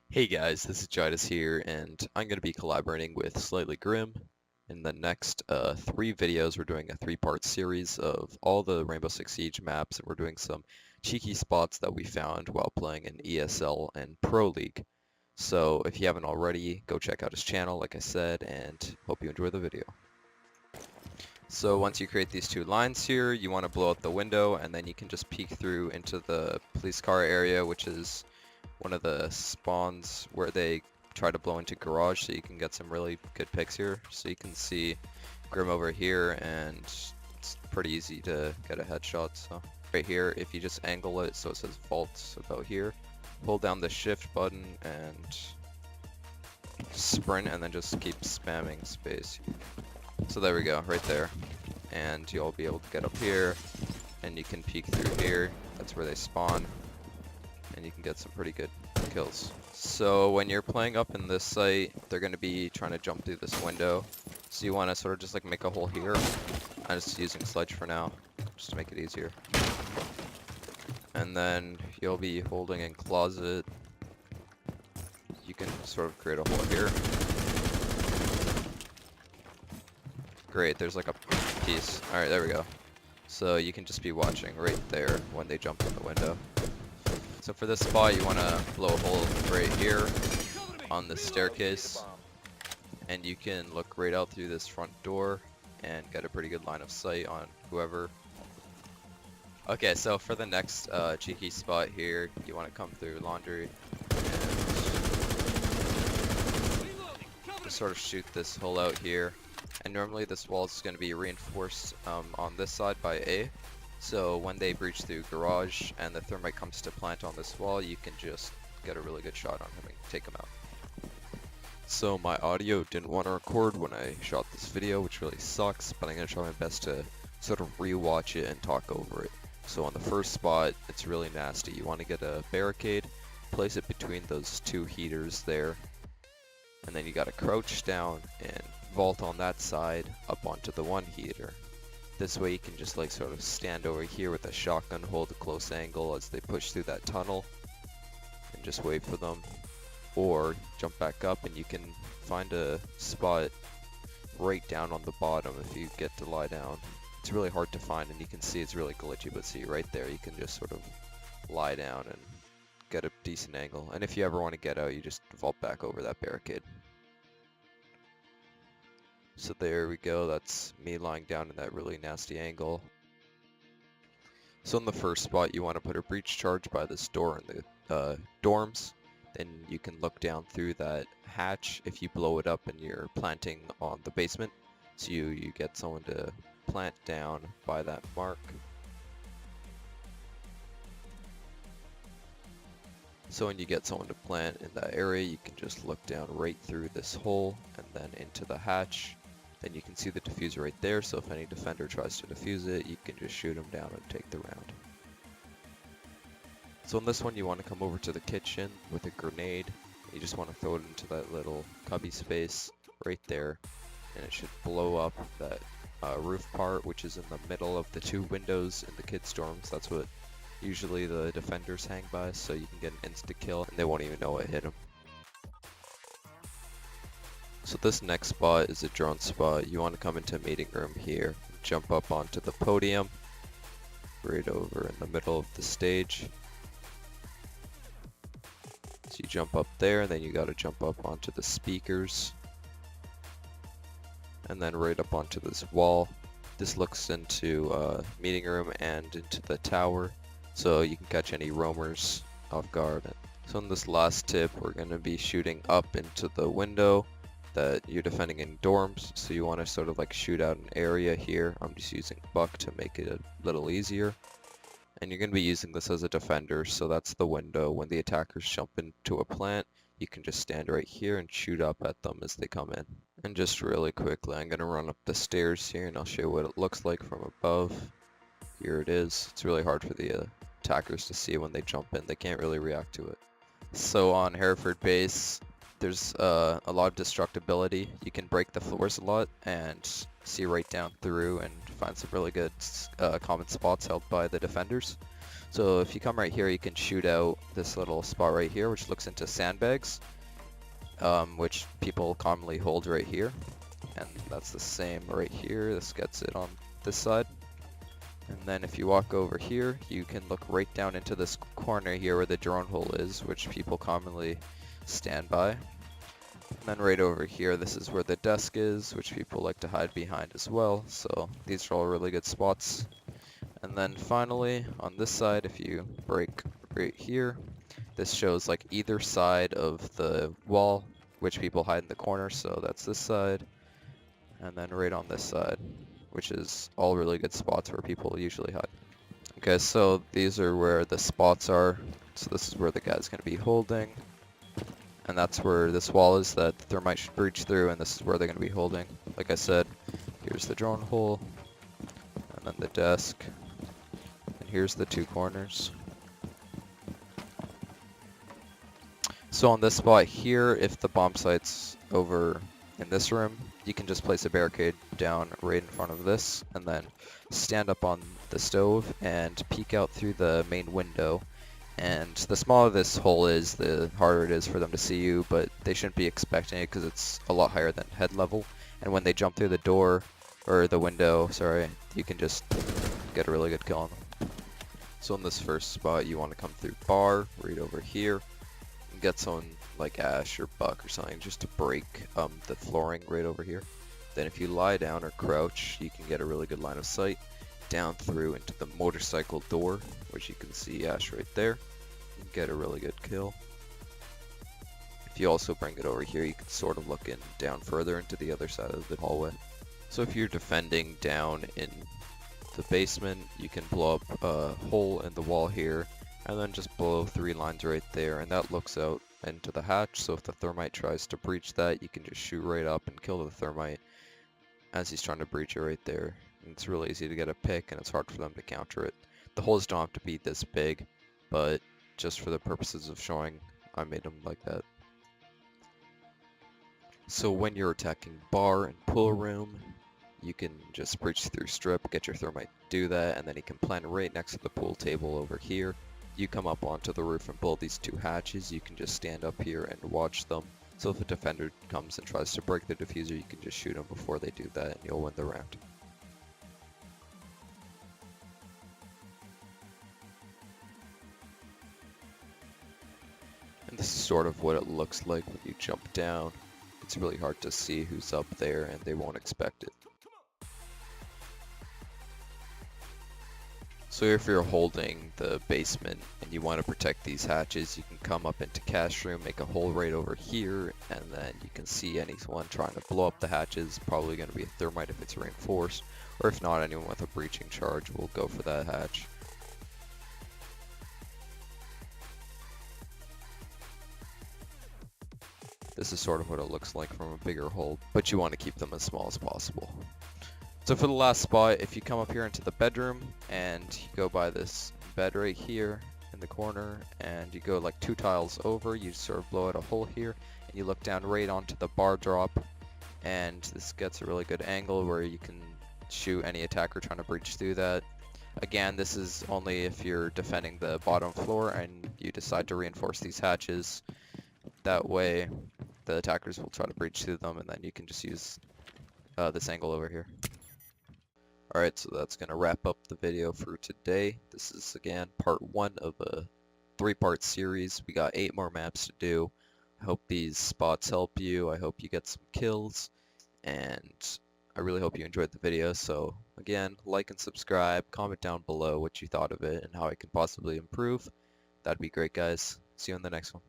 Hey guys, this is Jidus here, and I'm going to be collaborating with Slightly Grim. In the next 3 videos, we're doing a 3-part series of all the Rainbow Six Siege maps, and we're doing some cheeky spots that we found while playing in ESL and Pro League. So if you haven't already, go check out his channel, like I said, and hope you enjoy the video. So once you create these 2 lines here, you want to blow out the window, and then you can just peek through into the police car area, which is one of the spawns where they try to blow into garage, so you can get some really good picks here. So you can see Grim over here, and it's pretty easy to get a headshot. So right here, if you just angle it so it says vault about here, hold down the shift button and sprint, and then just keep spamming space. So there we go, right there. And you'll be able to get up here, and you can peek through here. That's where they spawn, and you can get some pretty good kills. So when you're playing up in this site, they're going to be trying to jump through this window. So you want to sort of just like make a hole here. I'm just using sledge for now, just to make it easier. And then you'll be holding in closet. You can sort of create a hole here. Great, there's like a piece. Alright, there we go. So you can just be watching right there when they jump in the window. So for this spot, you want to blow a hole right here on the staircase, and you can look right out through this front door and get a pretty good line of sight on whoever. Okay, so for the next cheeky spot here, you want to come through laundry and just sort of shoot this hole out here. And normally this wall is going to be reinforced on this side by A. So when they breach through garage and the thermite comes to plant on this wall, you can just get a really good shot on him and take him out. So my audio didn't want to record when I shot this video, which really sucks, but I'm going to try my best to sort of re-watch it and talk over it. So on the first spot, it's really nasty. You want to get a barricade, place it between those 2 heaters there, and then you got to crouch down and vault on that side up onto the 1 heater. This way you can just like sort of stand over here with a shotgun, hold a close angle as they push through that tunnel and just wait for them. Or jump back up and you can find a spot right down on the bottom if you get to lie down. It's really hard to find, and you can see it's really glitchy, but see right there you can just sort of lie down and get a decent angle. And if you ever want to get out, you just vault back over that barricade. So there we go, that's me lying down in that really nasty angle. So in the first spot, you want to put a breach charge by this door in the dorms. Then you can look down through that hatch if you blow it up and you're planting on the basement. So you get someone to plant down by that mark. So when you get someone to plant in that area, you can just look down right through this hole and then into the hatch. Then you can see the diffuser right there, so if any defender tries to defuse it, you can just shoot him down and take the round. So in this one, you want to come over to the kitchen with a grenade. You just want to throw it into that little cubby space right there, and it should blow up that roof part, which is in the middle of the 2 windows in the kids' dorms. That's what usually the defenders hang by, so you can get an insta-kill, and they won't even know what hit them. So this next spot is a drone spot. You want to come into meeting room here, jump up onto the podium, right over in the middle of the stage. So you jump up there, and then you got to jump up onto the speakers, and then right up onto this wall. This looks into meeting room and into the tower, so you can catch any roamers off guard. So in this last tip, we're going to be shooting up into the window that you're defending in dorms, so you want to sort of like shoot out an area here. I'm just using buck to make it a little easier. And you're going to be using this as a defender, so that's the window. When the attackers jump into a plant, you can just stand right here and shoot up at them as they come in. And just really quickly, I'm going to run up the stairs here and I'll show you what it looks like from above. Here it is. It's really hard for the attackers to see when they jump in. They can't really react to it. So on Hereford Base, there's a lot of destructibility. You can break the floors a lot and see right down through and find some really good common spots held by the defenders. So if you come right here, you can shoot out this little spot right here, which looks into sandbags, which people commonly hold right here. And that's the same right here. This gets it on this side. And then if you walk over here, you can look right down into this corner here where the drone hole is, which people commonly stand by. And then right over here, this is where the desk is, which people like to hide behind as well. So these are all really good spots. And then finally, on this side, if you break right here, this shows like either side of the wall, which people hide in the corner. So that's this side. And then right on this side, which is all really good spots where people usually hide. Okay, so these are where the spots are. So this is where the guy's going to be holding. And that's where this wall is that the thermite should breach through, and this is where they're going to be holding. Like I said, here's the drone hole, and then the desk, and here's the two corners. So on this spot here, if the bomb site's over in this room, you can just place a barricade down right in front of this, and then stand up on the stove and peek out through the main window. And the smaller this hole is, the harder it is for them to see you, but they shouldn't be expecting it because it's a lot higher than head level. And when they jump through the door, or the window, sorry, you can just get a really good kill on them. So in this first spot, you want to come through bar, right over here, and get someone like Ash or Buck or something just to break the flooring right over here. Then if you lie down or crouch, you can get a really good line of sight down through into the motorcycle door, which you can see Ash right there, and get a really good kill. If you also bring it over here, you can sort of look in down further into the other side of the hallway. So if you're defending down in the basement, you can blow up a hole in the wall here, and then just blow 3 lines right there, and that looks out into the hatch. So if the thermite tries to breach that, you can just shoot right up and kill the thermite as he's trying to breach it right there. And it's really easy to get a pick, and it's hard for them to counter it. The holes don't have to be this big, but just for the purposes of showing, I made them like that. So when you're attacking bar and pool room, you can just breach through strip, get your thermite to do that, and then he can plant right next to the pool table over here. You come up onto the roof and blow these 2 hatches. You can just stand up here and watch them. So if a defender comes and tries to break the diffuser, you can just shoot them before they do that, and you'll win the round. And this is sort of what it looks like when you jump down. It's really hard to see who's up there, and they won't expect it. So if you're holding the basement and you want to protect these hatches, you can come up into cash room, make a hole right over here, and then you can see anyone trying to blow up the hatches. Probably going to be a thermite if it's reinforced, or if not, anyone with a breaching charge will go for that hatch. This is sort of what it looks like from a bigger hole, but you want to keep them as small as possible. So for the last spot, if you come up here into the bedroom and you go by this bed right here in the corner and you go like 2 tiles over, you sort of blow out a hole here and you look down right onto the bar drop, and this gets a really good angle where you can shoot any attacker trying to breach through that. Again, this is only if you're defending the bottom floor and you decide to reinforce these hatches. That way the attackers will try to breach through them, and then you can just use this angle over here. Alright, so that's going to wrap up the video for today. This is, again, part 1 of a 3-part series. We got 8 more maps to do. I hope these spots help you. I hope you get some kills. And I really hope you enjoyed the video. So, again, like and subscribe. Comment down below what you thought of it and how I could possibly improve. That'd be great, guys. See you in the next one.